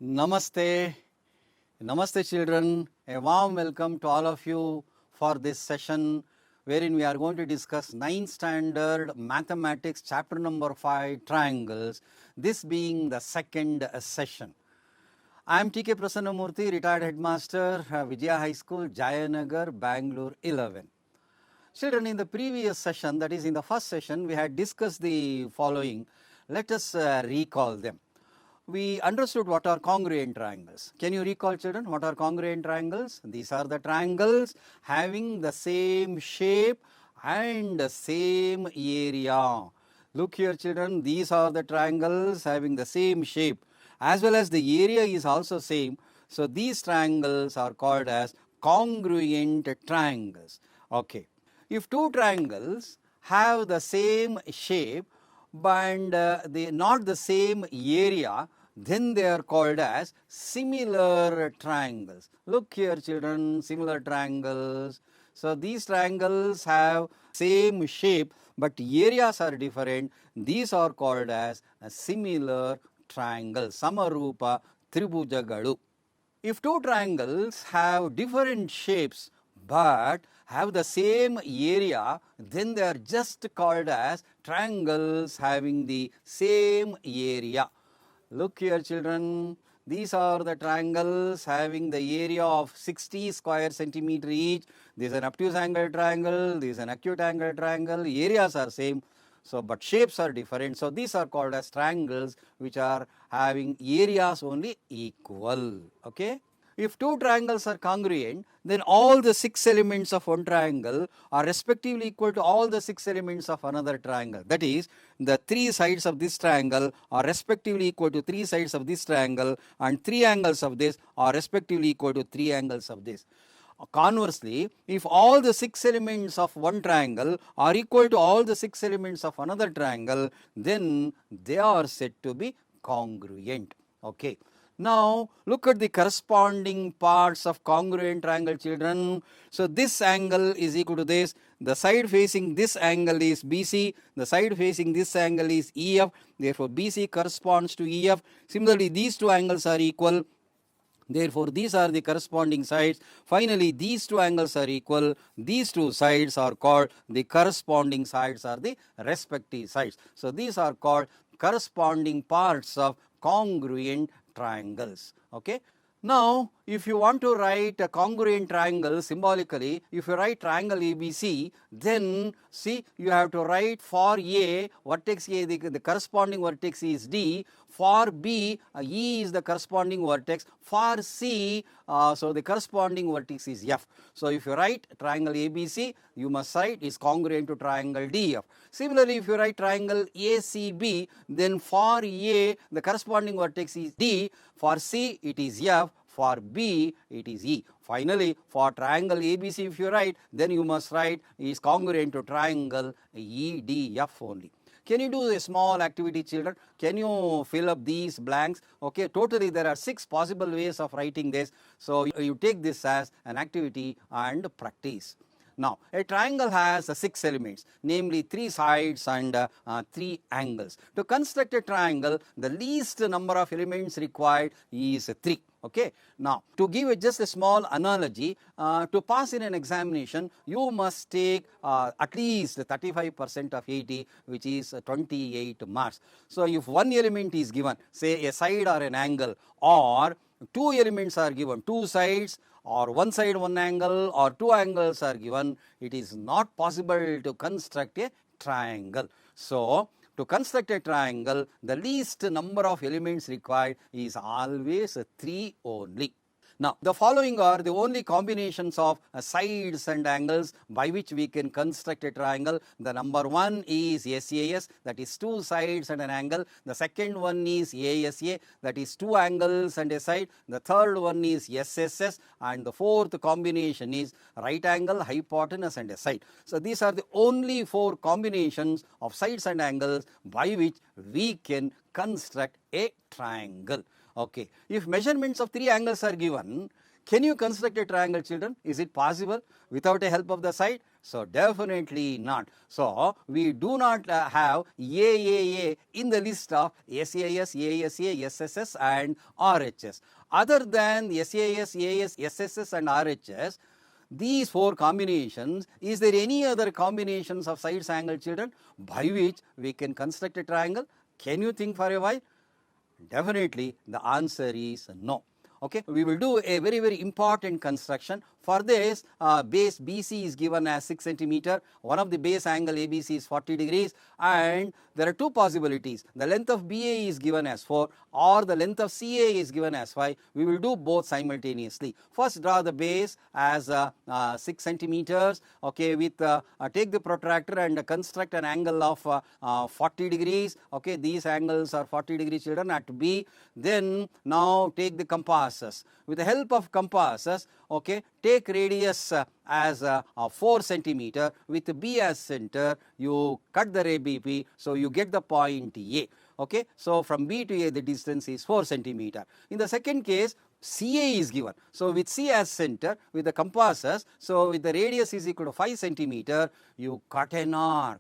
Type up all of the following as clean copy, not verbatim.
Namaste. Namaste, children. A warm welcome to all of you for this session wherein we are going to discuss 9th standard mathematics chapter number 5 triangles, this being the second session. I am T.K. Prasannamurthy, retired headmaster, Vijaya High School, Jayanagar, Bangalore 11. Children, in the previous session, that is in the first session, we had discussed the following. Let us recall them. We understood what are congruent triangles. Can you recall, children, what are congruent triangles? These are the triangles having the same shape and the same area. Look here, children, these are the triangles having the same shape as well as the area is also same. So these triangles are called as congruent triangles. Okay. If two triangles have the same shape but they not the same area, then they are called as similar triangles. Look here, children, similar triangles. So these triangles have same shape but areas are different. These are called as a similar triangle. Samarupa Tribhujagalu. If two triangles have different shapes but have the same area, then they are just called as triangles having the same area. Look here, children, these are the triangles having the area of 60 square centimeter each. This is an obtuse angle triangle, this is an acute angle triangle, areas are same. So, but shapes are different. So, these are called as triangles which are having areas only equal. Okay. If two triangles are congruent, then all the 6 elements of one triangle are respectively equal to all the 6 elements of another triangle. That is, the 3 sides of this triangle are respectively equal to 3 sides of this triangle, and 3 angles of this are respectively equal to 3 angles of this. Conversely, if all the 6 elements of one triangle are equal to all the 6 elements of another triangle, then they are said to be congruent. Okay. Now, look at the corresponding parts of congruent triangle, children. So, this angle is equal to this. The side facing this angle is BC. The side facing this angle is EF. Therefore, BC corresponds to EF. Similarly, these two angles are equal. Therefore, these are the corresponding sides. Finally, these two angles are equal. These two sides are called the corresponding sides are the respective sides. So, these are called corresponding parts of congruent triangles. Okay. Now, if you want to write a congruent triangle symbolically, if you write triangle ABC, then see you have to write for A, vertex A, the corresponding vertex is D. For B, E is the corresponding vertex. For C, so the corresponding vertex is F. So, if you write triangle ABC, you must write is congruent to triangle DF. Similarly, if you write triangle ACB, then for A, the corresponding vertex is D. For C, it is F. For B, it is E. Finally, for triangle ABC, if you write, then you must write is congruent to triangle EDF only. Can you do a small activity, children? Can you fill up these blanks? Okay, totally there are 6 possible ways of writing this. So, you take this as an activity and practice. Now, a triangle has 6 elements, namely 3 sides and 3 angles. To construct a triangle, the least number of elements required is 3. Okay. Now, to give just a small analogy, to pass in an examination, you must take at least 35% of 80, which is 28 marks. So, if one element is given, say a side or an angle, or 2 elements are given, 2 sides, or one side one angle, or 2 angles are given, it is not possible to construct a triangle. So, to construct a triangle, the least number of elements required is always 3 only. Now, the following are the only combinations of sides and angles by which we can construct a triangle. The number 1 is SAS, that is 2 sides and an angle. The second one is ASA, that is 2 angles and a side. The third one is SSS, and the fourth combination is right angle, hypotenuse and a side. So, these are the only 4 combinations of sides and angles by which we can construct a triangle. Okay. If measurements of 3 angles are given, Can you construct a triangle, children? Is it possible without the help of the side? So definitely not. So we do not have AAA in the list of SAS, ASA, SSS and RHS. Other than SAS, AS, SSS and RHS, these four combinations, is there any other combinations of sides angle, children, by which we can construct a triangle? Can you think for a while? Definitely the answer is no. Okay, we will do a very important construction. For this, base BC is given as 6 centimeter. One of the base angle ABC is 40 degrees, and there are two possibilities. The length of BA is given as 4 or the length of CA is given as 5. We will do both simultaneously. First, draw the base as 6 centimeters. Okay, with take the protractor and construct an angle of 40 degrees. Okay, these angles are 40 degrees, children, at B. Then now take the compasses. With the help of compasses, okay, take radius as 4 centimeter. With B as center, you cut the ray BP, so you get the point A. Okay, so from B to A the distance is 4 centimeter. In the second case, CA is given. So with C as center, with the compasses, so with the radius is equal to 5 centimeter, you cut an arc.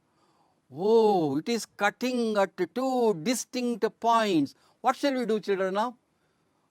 Oh, it is cutting at two distinct points. What shall we do, children, now?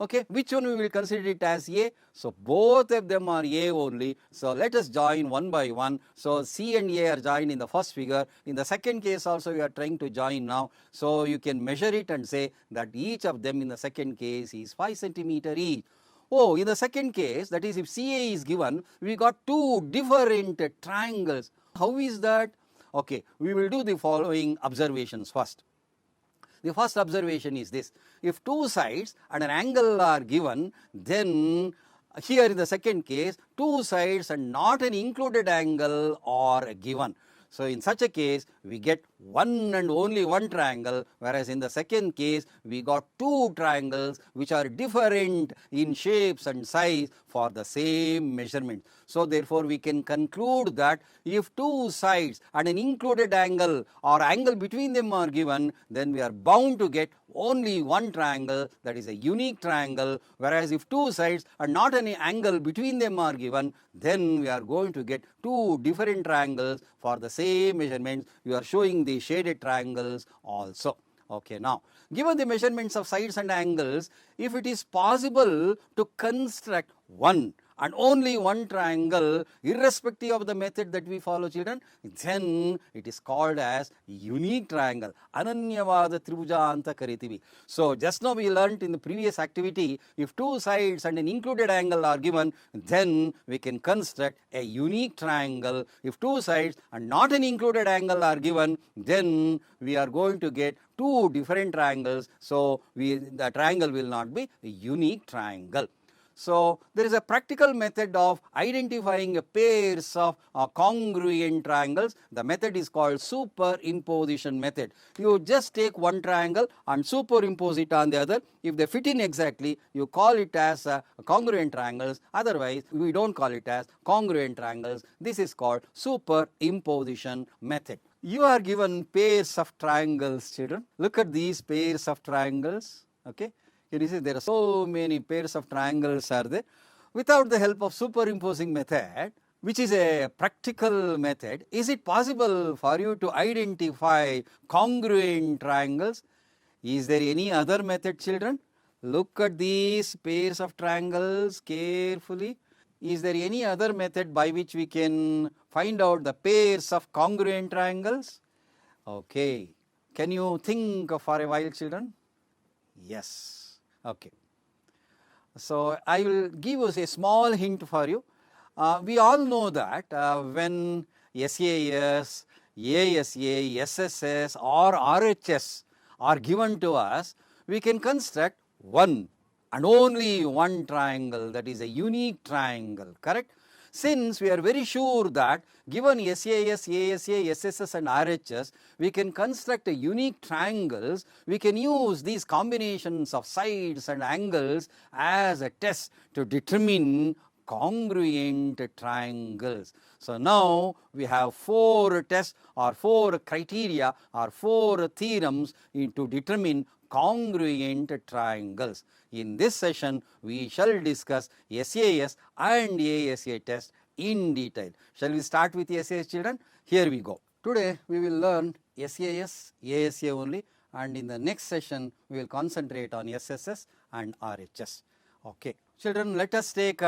Okay, which one we will consider it as A? So both of them are A only. So let us join one by one. So C and A are joined in the first figure. In the second case also we are trying to join now. So you can measure it and say that each of them in the second case is 5 centimeter each. Oh, in the second case, that is if CA is given, we got two different triangles. How is that? Okay, we will do the following observations first. The first observation is this: if two sides and an angle are given, then here in the second case, two sides and not an included angle are given. So in such a case, we get one and only one triangle, whereas in the second case, we got two triangles which are different in shapes and size for the same measurement. So therefore, we can conclude that if two sides and an included angle or angle between them are given, then we are bound to get only one triangle, that is a unique triangle, whereas if two sides and not any angle between them are given, then we are going to get two different triangles for the same measurements. We are showing the shaded triangles also. Okay, now given the measurements of sides and angles, if it is possible to construct one and only one triangle irrespective of the method that we follow, children, then it is called as unique triangle. Ananyavada tribhujanta karitivi. So just now we learnt in the previous activity, if two sides and an included angle are given, then we can construct a unique triangle. If two sides and not an included angle are given, then we are going to get two different triangles. So the triangle will not be a unique triangle. So there is a practical method of identifying pairs of congruent triangles. The method is called superimposition method. You just take one triangle and superimpose it on the other. If they fit in exactly, you call it as congruent triangles. Otherwise, we don't call it as congruent triangles. This is called superimposition method. You are given pairs of triangles, children. Look at these pairs of triangles. Okay. You see there are so many pairs of triangles are there. Without the help of superimposing method, which is a practical method, is it possible for you to identify congruent triangles? Is there any other method, children? Look at these pairs of triangles carefully. Is there any other method by which we can find out the pairs of congruent triangles? Okay. Can you think for a while, children? Yes. Okay. So I will give us a small hint for you. We all know that when SAS, ASA, SSS or RHS are given to us, we can construct one and only one triangle, that is a unique triangle, correct? Since we are very sure that given SAS, ASA, SSS and RHS, we can construct a unique triangles, we can use these combinations of sides and angles as a test to determine congruent triangles. So now we have four tests or four criteria or four theorems to determine congruent triangles. In this session, we shall discuss SAS and ASA test in detail. Shall we start with SAS, children? Here we go. Today, we will learn SAS, ASA only, and in the next session, we will concentrate on SSS and RHS. Okay. Children, let us take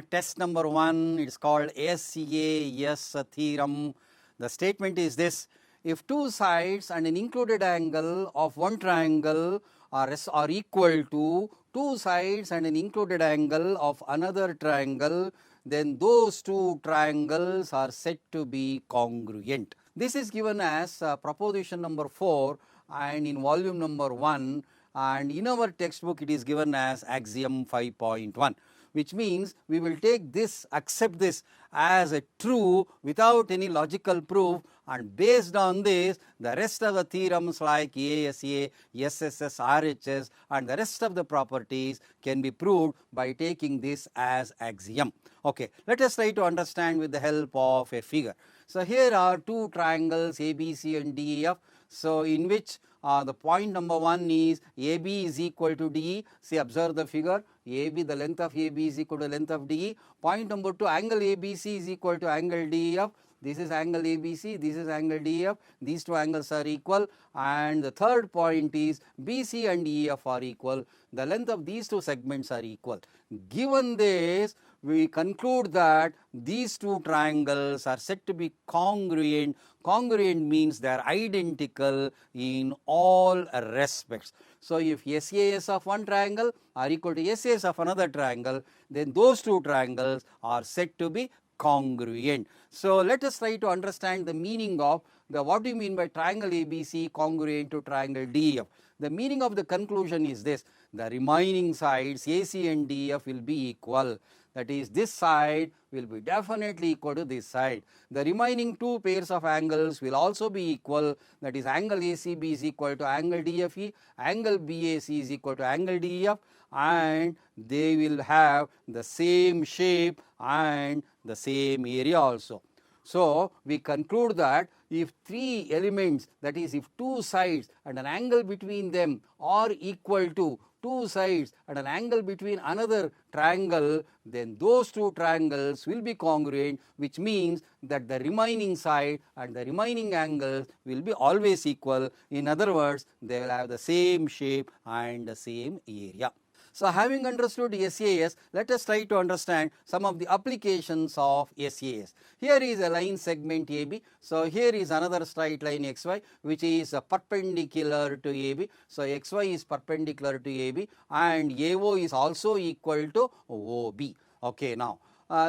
test number 1. It is called SAS theorem. The statement is this: if two sides and an included angle of one triangle are equal to two sides and an included angle of another triangle, then those two triangles are said to be congruent. This is given as proposition number 4 and in volume number 1, and in our textbook it is given as axiom 5.1, which means we will take this, accept this as a true without any logical proof, and based on this the rest of the theorems like ASA, SSS, RHS and the rest of the properties can be proved by taking this as axiom. Okay, let us try to understand with the help of a figure. So here are two triangles ABC and DEF. So in which the point number 1 is AB is equal to DE. See, observe the figure. AB, the length of AB is equal to length of DE. Point number 2, angle ABC is equal to angle DEF. This is angle ABC, this is angle DEF. These two angles are equal. And the third point is BC and EF are equal. The length of these two segments are equal. Given this, we conclude that these two triangles are said to be congruent. Congruent means they are identical in all respects. So if SAS of one triangle are equal to SAS of another triangle, then those two triangles are said to be congruent. So let us try to understand the meaning of what do you mean by triangle ABC congruent to triangle DEF. The meaning of the conclusion is this: the remaining sides AC and DEF will be equal. That is, this side will be definitely equal to this side. The remaining two pairs of angles will also be equal. That is, angle ACB is equal to angle DFE, angle BAC is equal to angle DEF, and they will have the same shape and the same area also. So we conclude that if three elements, that is, if two sides and an angle between them are equal to two sides and an angle between another triangle, then those two triangles will be congruent, which means that the remaining side and the remaining angles will be always equal. In other words, they will have the same shape and the same area. So having understood SAS, let us try to understand some of the applications of SAS. Here is a line segment AB. So here is another straight line XY which is perpendicular to AB. So XY is perpendicular to AB and AO is also equal to OB. Okay, now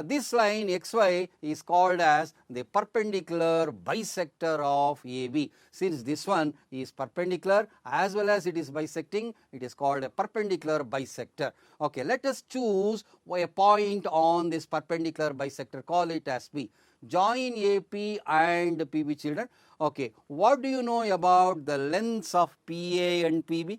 this line XY is called as the perpendicular bisector of AB. Since this one is perpendicular as well as it is bisecting, it is called a perpendicular bisector. Okay, let us choose a point on this perpendicular bisector, call it as P. Join AP and PB, children. Okay, what do you know about the lengths of PA and PB?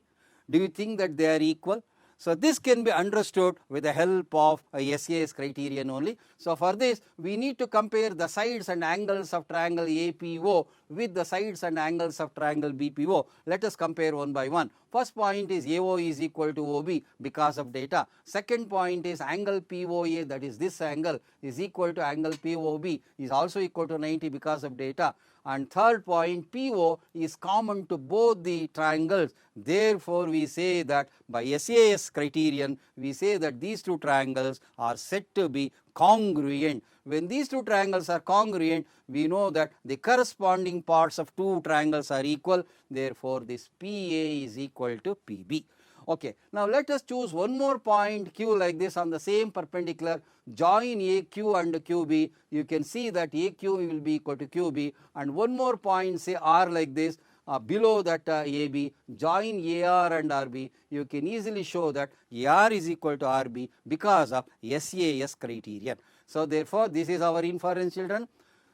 Do you think that they are equal? So this can be understood with the help of a SAS criterion only. So for this, we need to compare the sides and angles of triangle APO with the sides and angles of triangle BPO. Let us compare one by one. First point is AO is equal to OB because of data. Second point is angle POA, that is this angle, is equal to angle POB, is also equal to 90 because of data. And third point, PO is common to both the triangles. Therefore, we say that by SAS criterion, we say that these two triangles are said to be congruent. When these two triangles are congruent, we know that the corresponding parts of two triangles are equal. Therefore, this PA is equal to PB. Okay, now let us choose one more point Q like this on the same perpendicular. Join AQ and QB. You can see that AQ will be equal to QB, and one more point, say R like this, below that AB. Join AR and RB. You can easily show that AR is equal to RB because of SAS criterion. So therefore, this is our inference, children.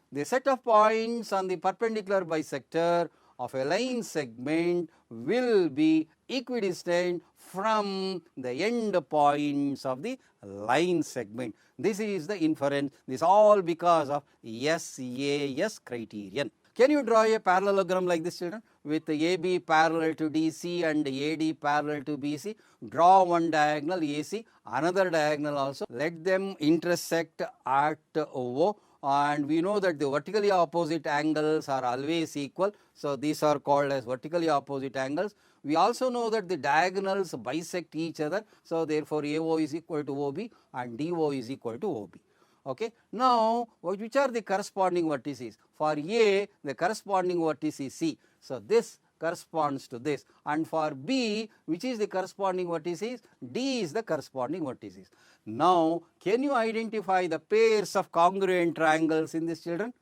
The set of points on the perpendicular bisector of a line segment will be equidistant from the end points of the line segment. This is the inference. This all because of SAS criterion. Can you draw a parallelogram like this, children? With AB parallel to DC and AD parallel to BC, draw one diagonal AC, another diagonal also. Let them intersect at O, and we know that the vertically opposite angles are always equal. So, these are called as vertically opposite angles. We also know that the diagonals bisect each other. So, therefore, AO is equal to OB and DO is equal to OB. Okay. Now, which are the corresponding vertices? For A, the corresponding vertice is C. So, this corresponds to this, and for B, which is the corresponding vertices? D is the corresponding vertices. Now, can you identify the pairs of congruent triangles in this, children?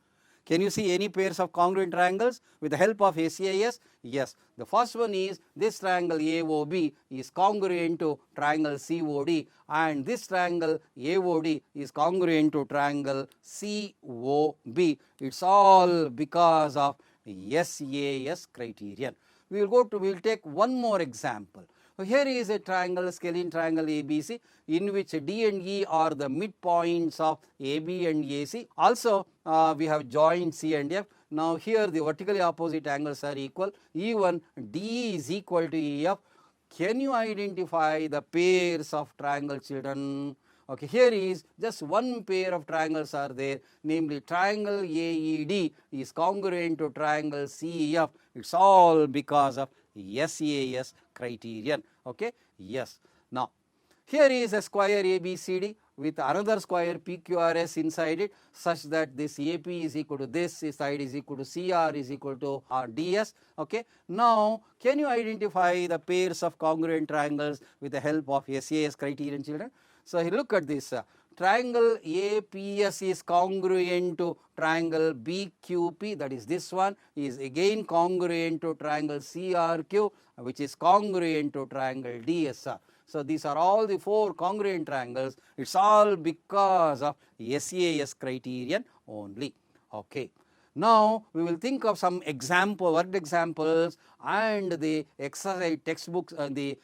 Can you see any pairs of congruent triangles with the help of SAS? Yes. The first one is this triangle AOB is congruent to triangle COD, and this triangle AOD is congruent to triangle COB. It's all because of SAS criterion. We will take one more example. So, here is a triangle, scalene triangle ABC, in which D and E are the midpoints of AB and AC. Also, we have joined C and F. Now, here the vertically opposite angles are equal. Even DE is equal to EF. Can you identify the pairs of triangle, children? Okay, here is just one pair of triangles are there, namely triangle AED is congruent to triangle CEF. It's all because of SAS criterion. Okay, yes. Now, here is a square ABCD with another square PQRS inside it, such that this AP is equal to this side is equal to CR is equal to DS. Okay. Now, can you identify the pairs of congruent triangles with the help of SAS criterion, children? So, look at this. Triangle APS is congruent to triangle BQP, that is this one, is again congruent to triangle CRQ, which is congruent to triangle DSR. So, these are all the four congruent triangles. It's all because of SAS criterion only. Okay. Now, we will think of some worked examples and the exercise textbooks and the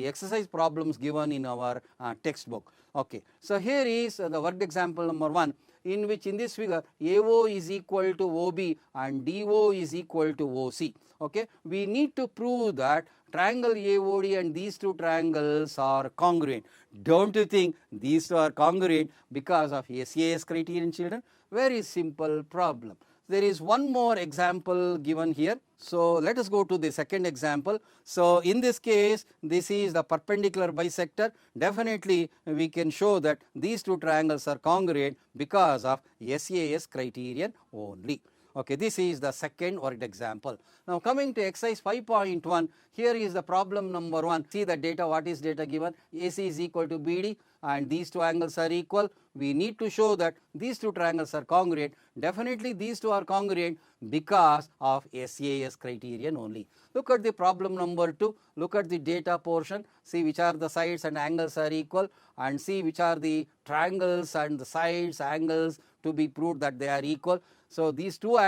exercise problems given in our textbook. Okay. So, here is the worked example number 1, in which in this figure AO is equal to OB and DO is equal to OC. Okay. We need to prove that triangle AOD and these two triangles are congruent. Don't you think these two are congruent because of SAS criterion, children? Very simple problem. There is one more example given here. So, let us go to the second example. So, in this case, this is the perpendicular bisector. Definitely, we can show that these two triangles are congruent because of SAS criterion only. Okay, this is the second worked example. Now, coming to exercise 5.1, here is the problem number 1. See the data, what is data given? AC is equal to BD and these two angles are equal. We need to show that these two triangles are congruent. Definitely these two are congruent because of SAS criterion only. Look at the problem number 2. Look at the data portion. See which are the sides and angles are equal, and see which are the triangles and the sides angles to be proved that they are equal. So, these two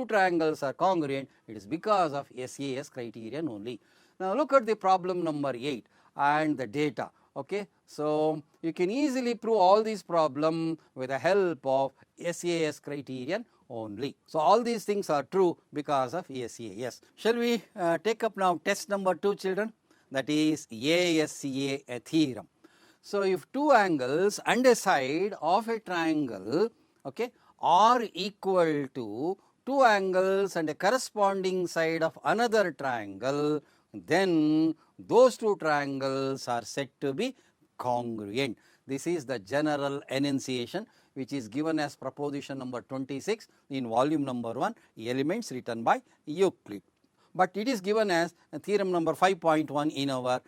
triangles are congruent. It is because of SAS criterion only. Now, look at the problem number 8 and the data. Okay. So, you can easily prove all these problems with the help of SAS criterion only. So, all these things are true because of SAS. Shall we take up now test number 2, children? That is ASCA theorem. So, if two angles and a side of a triangle, okay, are equal to two angles and a corresponding side of another triangle, then those two triangles are said to be congruent. This is the general enunciation which is given as proposition number 26 in volume number 1, Elements, written by Euclid. But it is given as theorem number 5.1 in our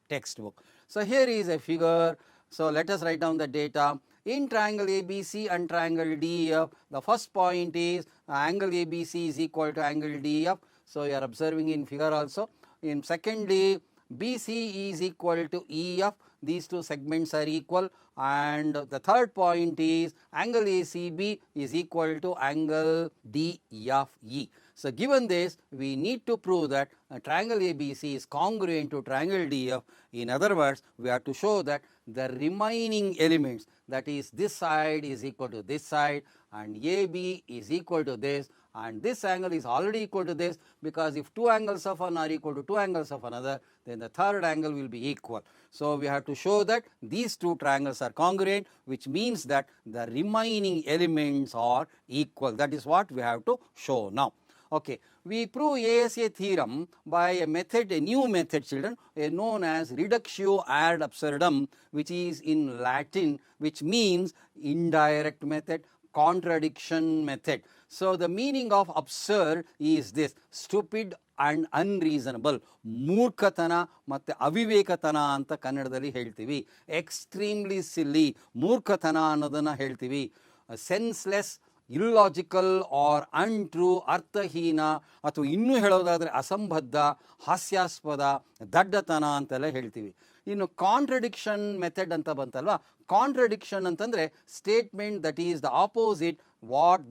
textbook. So, here is a figure. So, let us write down the data. In triangle ABC and triangle DEF, the first point is angle ABC is equal to angle DEF. So, you are observing in figure also. In secondly, BC is equal to EF. These two segments are equal. And the third point is angle ACB is equal to angle DFE. So, given this, we need to prove that triangle ABC is congruent to triangle DF. In other words, we have to show that the remaining elements, that is this side is equal to this side and AB is equal to this and this angle is already equal to this, because if two angles of one are equal to two angles of another, then the third angle will be equal. So we have to show that these two triangles are congruent, which means that the remaining elements are equal. That is what we have to show now. Okay, we prove ASA theorem by a method, a new method, children, known as reductio ad absurdum, which is in Latin, which means indirect method, contradiction method. So the meaning of absurd is this: stupid and unreasonable. ಮೂರ್ಖತನ ಮತ್ತು ಅವಿವೇಕತನ ಅಂತ ಕನ್ನಡದಲ್ಲಿ ಹೇಳ್ತೀವಿ. Extremely ಸಿಲ್ಲಿ, ಮೂರ್ಖತನ ಅನ್ನೋದನ್ನು ಹೇಳ್ತೀವಿ. Senseless, illogical R ಅನ್ಟ್ರೂ, ಅರ್ಥಹೀನ, ಅಥವಾ ಇನ್ನೂ ಹೇಳೋದಾದರೆ ಅಸಂಬದ್ಧ, ಹಾಸ್ಯಾಸ್ಪದ, ದಡ್ಡತನ ಅಂತೆಲ್ಲ ಹೇಳ್ತೀವಿ. ಇನ್ನು ಕಾಂಟ್ರಡಿಕ್ಷನ್ ಮೆಥಡ್ ಅಂತ ಬಂತಲ್ವಾ, ಕಾಂಟ್ರಡಿಕ್ಷನ್ ಅಂತಂದರೆ statement that is the opposite what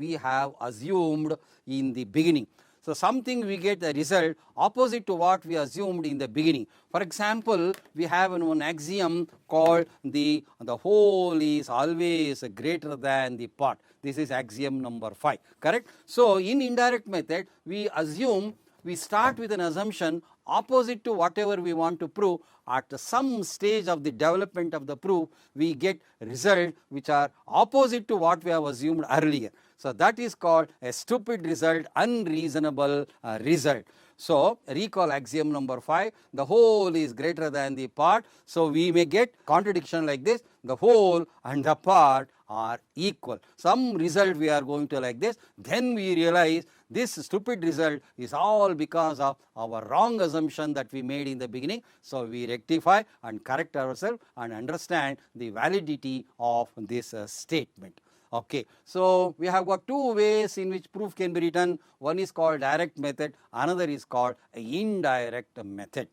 we have assumed in the beginning. So something we get a result opposite to what we assumed in the beginning. For example, we have one axiom called the whole is always greater than the part. This is axiom number 5, correct? So in indirect method, we start with an assumption opposite to whatever we want to prove. At some stage of the development of the proof, we get results which are opposite to what we have assumed earlier. So that is called a stupid result, unreasonable result. So recall axiom number 5, the whole is greater than the part. So we may get contradiction like this: the whole and the part are equal. Some result we are going to like this, then we realize this stupid result is all because of our wrong assumption that we made in the beginning. So we rectify and correct ourselves and understand the validity of this statement. Okay, so we have got two ways in which proof can be written. One is called direct method, another is called indirect method.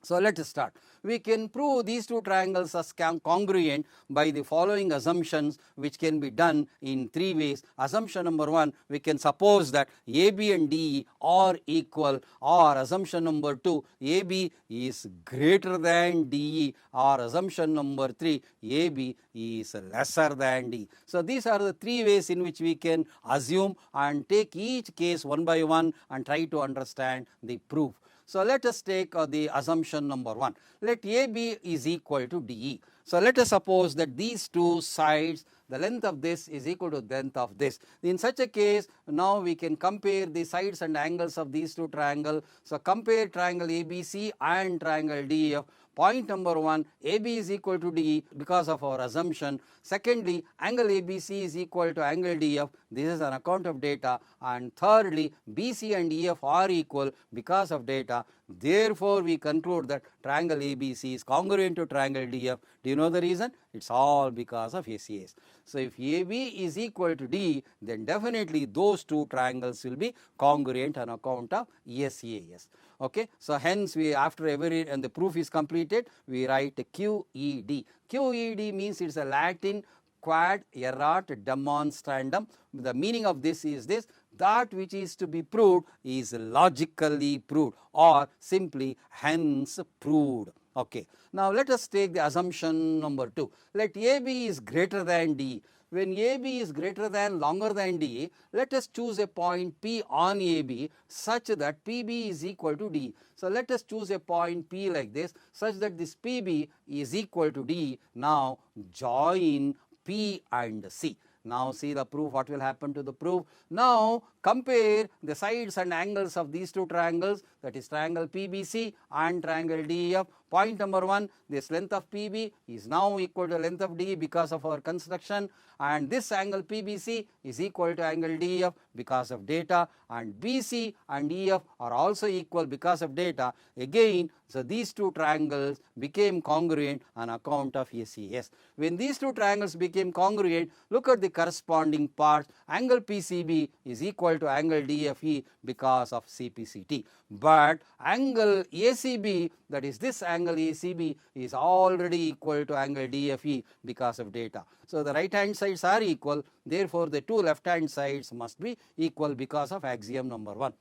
So let us start. We can prove these two triangles as congruent by the following assumptions, which can be done in three ways. Assumption number 1, we can suppose that AB and DE are equal, or assumption number 2, AB is greater than DE, or assumption number 3, AB is lesser than D. So these are the three ways in which we can assume, and take each case one by one and try to understand the proof. So let us take the assumption number 1. Let AB is equal to DE. So let us suppose that these two sides, the length of this is equal to the length of this. In such a case, now we can compare the sides and angles of these two triangles. So compare triangle ABC and triangle DEF. Point number 1, AB is equal to DE because of our assumption. Secondly, angle ABC is equal to angle DF. This is on account of data. And thirdly, BC and EF are equal because of data. Therefore, we conclude that triangle ABC is congruent to triangle DF. Do you know the reason? It's all because of SAS. So if AB is equal to D, then definitely those two triangles will be congruent on account of SAS. Okay, so hence we, after every and the proof is completed, we write QED. QED means it's a Latin quad erat demonstrandum. The meaning of this is this: that which is to be proved is logically proved, or simply hence proved. Okay, now let us take the assumption number 2. Let AB is greater than D. When AB is greater than, longer than D, let us choose a point P on AB such that PB is equal to D. So let us choose a point P like this, such that this PB is equal to D. Now join P and C. Now see the proof, what will happen to the proof. Now compare the sides and angles of these two triangles, that is triangle PBC and triangle DEF. Point number 1, this length of PB is now equal to length of D because of our construction, and this angle PBC is equal to angle DEF because of data, and BC and EF are also equal because of data. Again, so these two triangles became congruent on account of SAS. When these two triangles became congruent, look at the corresponding parts. Angle PCB is equal to angle DFE because of CPCT. But angle ACB, that is this angle ACB, is already equal to angle DFE because of data. So the right hand sides are equal, therefore the two left hand sides must be equal because of axiom number 1.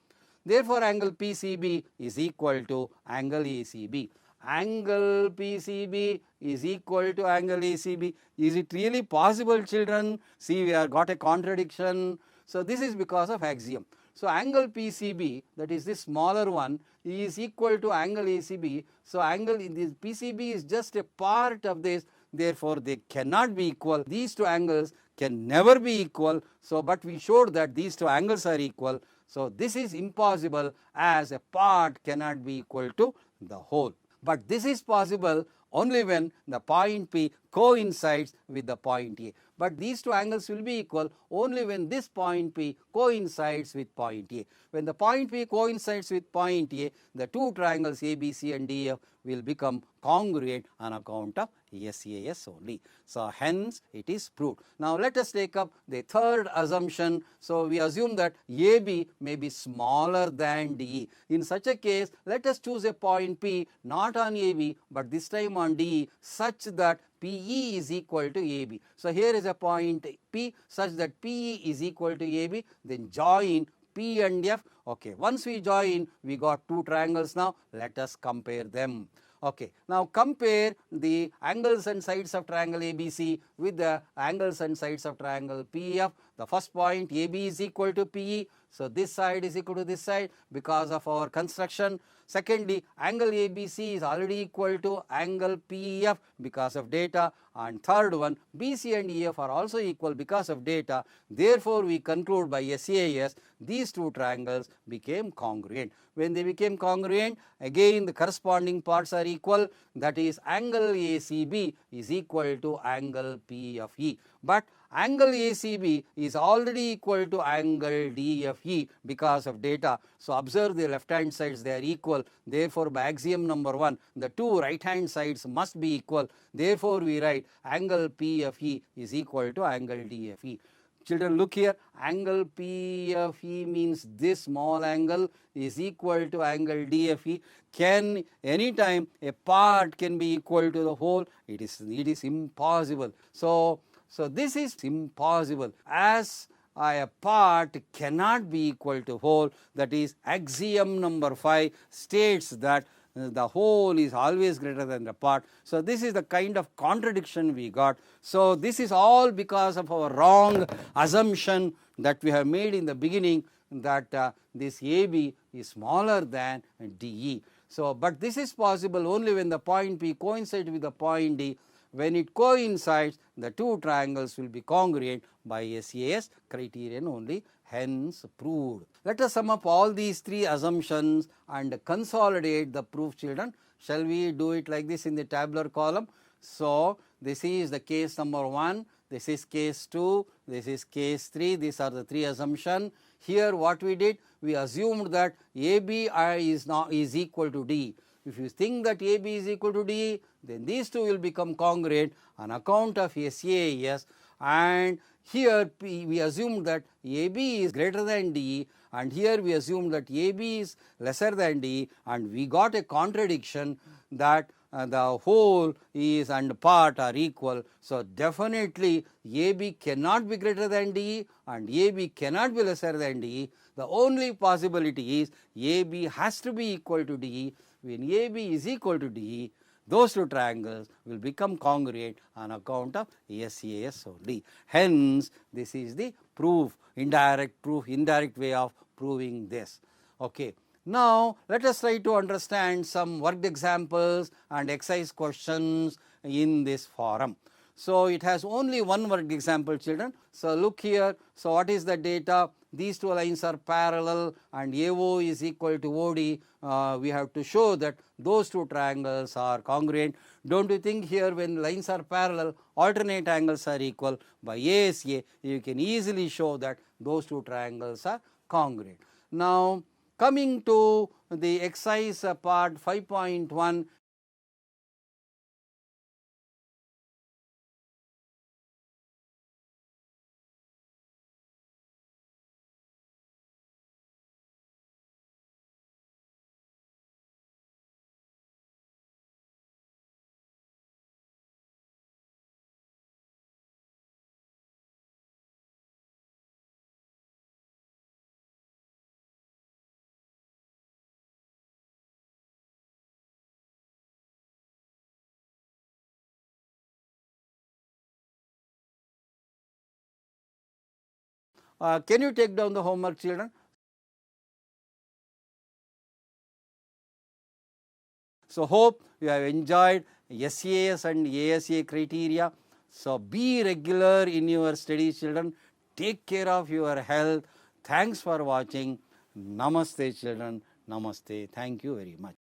Therefore angle PCB is equal to angle ACB. Angle PCB is equal to angle ACB. Is it really possible, children? See, we have got a contradiction. So this is because of axiom. So angle PCB, that is this smaller one, is equal to angle ACB. So angle in this PCB is just a part of this, therefore they cannot be equal. These two angles can never be equal. So but we showed that these two angles are equal. So this is impossible, as a part cannot be equal to the whole. But this is possible only when the point P coincides with the point A. But these two angles will be equal only when this point P coincides with point A. When the point P coincides with point A, the two triangles ABC and DF will become congruent on account of SAS only. So hence it is proved. Now let us take up the third assumption. So we assume that AB may be smaller than DE. In such a case, let us choose a point P not on AB but this time on DE, such that PE is equal to AB. So here is a point P such that PE is equal to AB, then join P and F. Okay, once we join, we got two triangles now. Let us compare them. Okay, now compare the angles and sides of triangle ABC with the angles and sides of triangle PF. The first point AB is equal to PE. So this side is equal to this side because of our construction. Secondly, angle ABC is already equal to angle PEF because of data. And third one, BC and EF are also equal because of data. Therefore, we conclude by SAS, these two triangles became congruent. When they became congruent, again the corresponding parts are equal. That is, angle ACB is equal to angle PFE. But angle ACB is already equal to angle DFE because of data. So observe the left hand sides, they are equal. Therefore, by axiom number 1, the two right hand sides must be equal. Therefore, we write angle PFE is equal to angle DFE. Children, look here, angle PFE means this small angle is equal to angle DFE. Can anytime a part can be equal to the whole? It is impossible. So this is impossible, as a part cannot be equal to whole. That is, axiom number 5 states that the whole is always greater than the part. So this is the kind of contradiction we got. So this is all because of our wrong assumption that we have made in the beginning, that this AB is smaller than DE. So but this is possible only when the point P coincides with the point D. When it coincides, the two triangles will be congruent by SAS criterion only, hence proved. Let us sum up all these three assumptions and consolidate the proof, children. Shall we do it like this in the tabular column? So this is the case number 1, this is case 2, this is case 3, these are the three assumptions. Here what we did, we assumed that AB is equal to D. If you think that AB is equal to D, then these two will become congruent on account of SAS. And here we assume that AB is greater than D, and here we assume that AB is lesser than D, and we got a contradiction that the whole is and part are equal. So definitely AB cannot be greater than D and AB cannot be lesser than D. The only possibility is AB has to be equal to D. When AB is equal to D, those two triangles will become congruent on account of SAS only. Hence, this is the proof, indirect way of proving this. Okay. Now, let us try to understand some worked examples and exercise questions in this forum. So it has only one worked example, children. So look here. So what is the data? These two lines are parallel and AO is equal to OD. We have to show that those two triangles are congruent. Don't you think here when lines are parallel, alternate angles are equal? By ASA, you can easily show that those two triangles are congruent. Now, coming to the exercise part 5.1, Can you take down the homework, children? So hope you have enjoyed SAS and ASA criteria. So be regular in your studies, children. Take care of your health. Thanks for watching. Namaste, children. Namaste. Thank you very much.